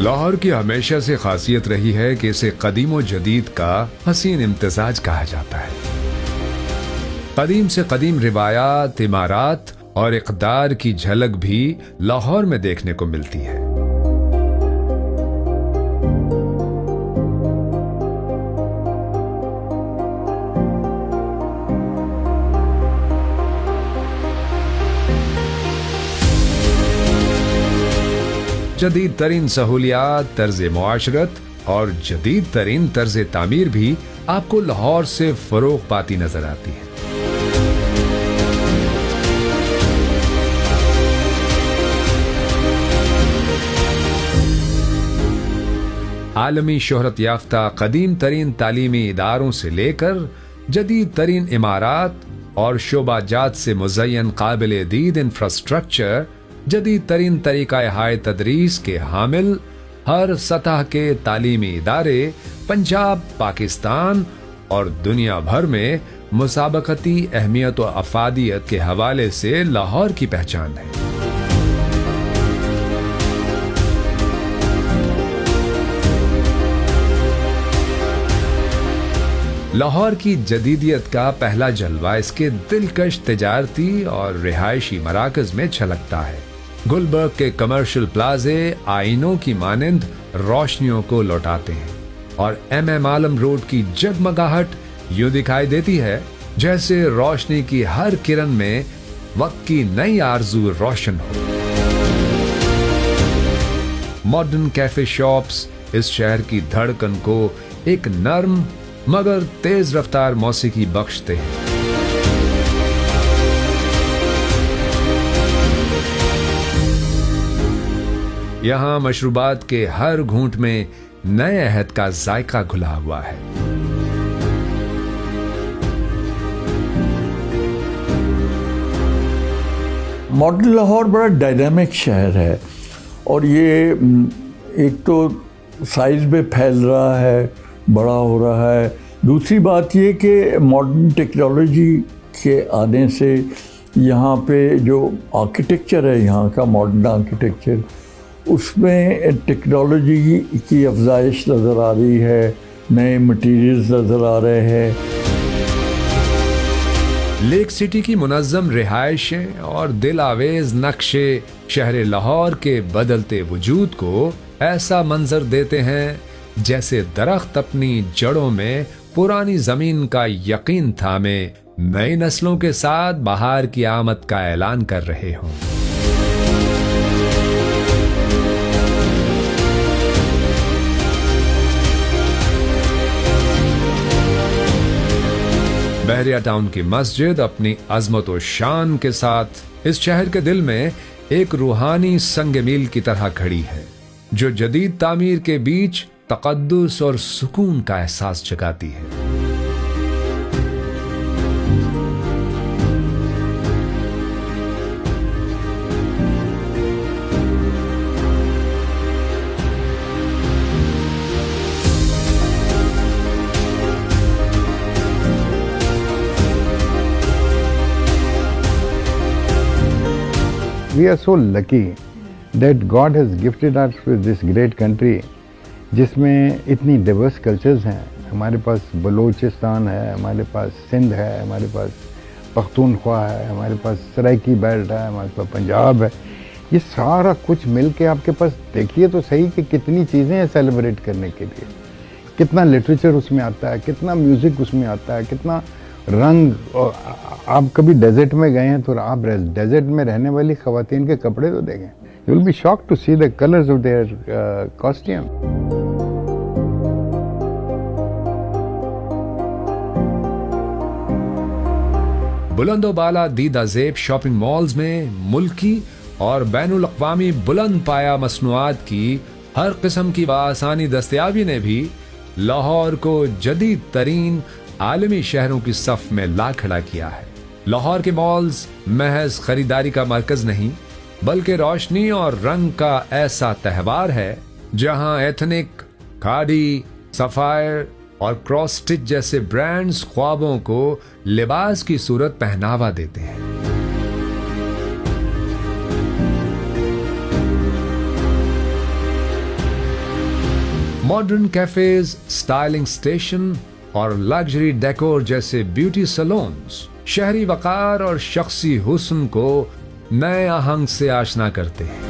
लाहौर की हमेशा से खासियत रही है कि इसे कदीम व जदीद का हसीन इम्तिजाज कहा जाता है। कदीम से कदीम रिवायात, इमारात और इक़दार की झलक भी लाहौर में देखने को मिलती है। जदीद तरीन सहूलियात, तर्ज मुआशरत और जदीद तरीन तर्ज तामीर भी आपको लाहौर से फरोग पाती नजर आती है। आलमी शोहरत याफ्ता कदीम तरीन तालीमी इदारों से लेकर जदीद तरीन इमारात और शोबाजात से मुज़य्यन काबिल दीद इंफ्रास्ट्रक्चर, जदीद तरीन तरीका हाय तदरीस के हामिल हर सतह के तालीमी इदारे पंजाब, पाकिस्तान और दुनिया भर में मुसाबकती अहमियत व अफादियत के हवाले से लाहौर की पहचान है। लाहौर की जदीदियत का पहला जलवा इसके दिलकश तिजारती और रिहायशी मराकज में छलकता है। गुलबर्ग के कमर्शियल प्लाजे आईनों की मानिंद रोशनियों को लौटाते हैं और MM आलम रोड की जगमगाहट यूं दिखाई देती है जैसे रोशनी की हर किरण में वक्त की नई आरजू रोशन हो। मॉडर्न कैफे शॉप्स इस शहर की धड़कन को एक नर्म मगर तेज रफ्तार मौसीकी बख्शते हैं। यहाँ मशरूबात के हर घूंट में नए अहद का जायका घुला हुआ है। मॉडर्न लाहौर बड़ा डायनामिक शहर है और ये एक तो साइज में फैल रहा है, बड़ा हो रहा है। दूसरी बात ये कि मॉडर्न टेक्नोलॉजी के आने से यहाँ पे जो आर्किटेक्चर है, यहाँ का मॉडर्न आर्किटेक्चर, उसमें टेक्नोलॉजी की अफजाइश नज़र आ रही है, नए मटीरियल्स नज़र आ रहे हैं। लेक सिटी की मुनज़्ज़म रिहायशें और दिल आवेज नक्शे शहर लाहौर के बदलते वजूद को ऐसा मंजर देते हैं जैसे दरख्त अपनी जड़ों में पुरानी जमीन का यकीन थामे नई नस्लों के साथ बहार की आमद का ऐलान कर रहे हों। बहरिया टाउन की मस्जिद अपनी अजमत और शान के साथ इस शहर के दिल में एक रूहानी संग मील की तरह खड़ी है, जो जदीद तामीर के बीच तकद्दुस और सुकून का एहसास जगाती है। We are so lucky that God has gifted us with this great country जिसमें इतनी डिवर्स कल्चर्स हैं। हमारे पास बलूचिस्तान है, हमारे पास सिंध है, हमारे पास पख्तूनख्वा है, हमारे पास सराइकी बेल्ट है, हमारे पास पंजाब है। ये सारा कुछ मिल के आपके पास देखिए तो सही कि कितनी चीज़ें हैं सेलिब्रेट करने के लिए। कितना लिटरेचर उसमें आता है, कितना म्यूज़िक उसमें आता है, कितना रंग। और आप कभी डेजर्ट में गए हैं तो आप डेजर्ट में रहने वाली ख़वातीन के कपड़े तो देखें, you will be shocked to see the colours of their costume. बुलंदोबाला दीदाज़ेब शॉपिंग मॉल्स में मुल्की और बैनुल अक़वामी बुलंद पाया मसनूआत की हर किस्म की बासानी दस्तयाबी ने भी लाहौर को जदीद तरीन आलमी शहरों की सफ में ला खड़ा किया है। लाहौर के मॉल्स महज खरीदारी का मरकज नहीं, बल्कि रोशनी और रंग का ऐसा त्यौहार है जहां एथनिक, खादी, सफायर और क्रॉस स्टिच जैसे ब्रांड्स ख्वाबों को लिबास की सूरत पहनावा देते हैं। मॉडर्न कैफेज, स्टाइलिंग स्टेशन और लग्जरी डेकोर जैसे ब्यूटी सैलून्स शहरी वकार और शख्सी हुस्न को नए आहंग से आशना करते हैं।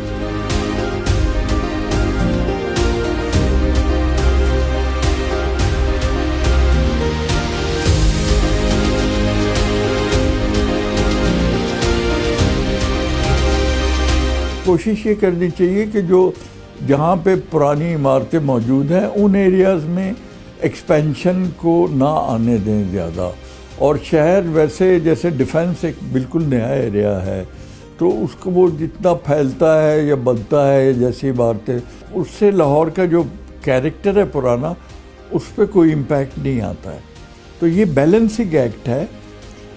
कोशिश ये करनी चाहिए कि जो जहाँ पे पुरानी इमारतें मौजूद हैं उन एरियाज़ में एक्सपेंशन को ना आने दें ज़्यादा। और शहर वैसे जैसे डिफेंस एक बिल्कुल नया एरिया है, तो उसको वो जितना फैलता है या बनता है जैसी इमारतें, उससे लाहौर का जो कैरेक्टर है पुराना, उस पर कोई इम्पैक्ट नहीं आता है। तो ये बैलेंसिंग एक्ट है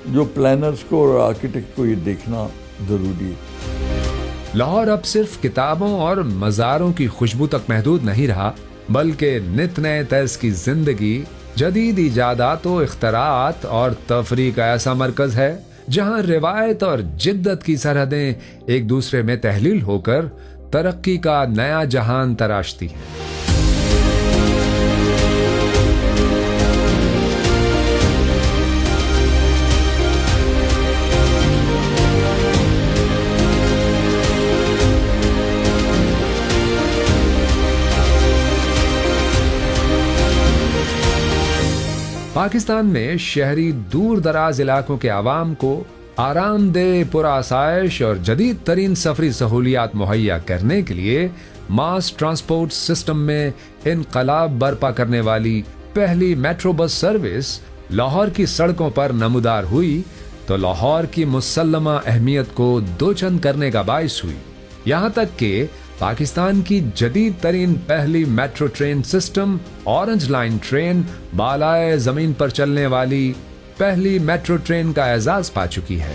जो प्लानर्स को और आर्किटेक्ट को ये देखना ज़रूरी है। लाहौर अब सिर्फ किताबों और मज़ारों की खुशबू तक महदूद नहीं रहा, बल्कि नित नए तर्ज की जिंदगी, जदीद इजादात व इख्तरात और तफरीह का ऐसा मरकज है जहां रिवायत और जिद्दत की सरहदें एक दूसरे में तहलील होकर तरक्की का नया जहान तराशती हैं। पाकिस्तान में शहरी दूर दराज इलाकों के आवाम को आरामदेह, पुरआसाइश और जदीद तरीन सफरी सहूलियात मुहैया करने के लिए मास ट्रांसपोर्ट सिस्टम में इनकलाब बर्पा करने वाली पहली मेट्रो बस सर्विस लाहौर की सड़कों पर नमूदार हुई तो लाहौर की मुसल्लमा अहमियत को दो चंद करने का बाइस हुई। यहाँ तक कि पाकिस्तान की जदीद तरीन पहली metro train system orange line train बालाए जमीन पर चलने वाली पहली मेट्रो ट्रेन का एजाज पा चुकी है।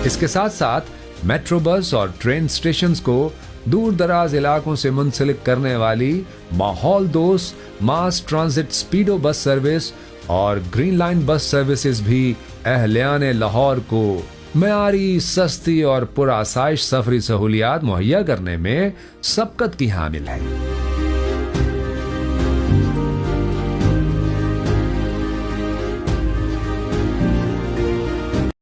इसके साथ साथ मेट्रो बस और ट्रेन स्टेशंस को दूर दराज इलाकों से मुंसलिक करने वाली माहौल दोस्त मास ट्रांजिट स्पीडो बस सर्विस और ग्रीन लाइन बस सर्विसेज भी अहलियान लाहौर को मयारी, सस्ती और पुरआसाइश सफरी सहूलियात मुहैया करने में सबकत की हामिल है।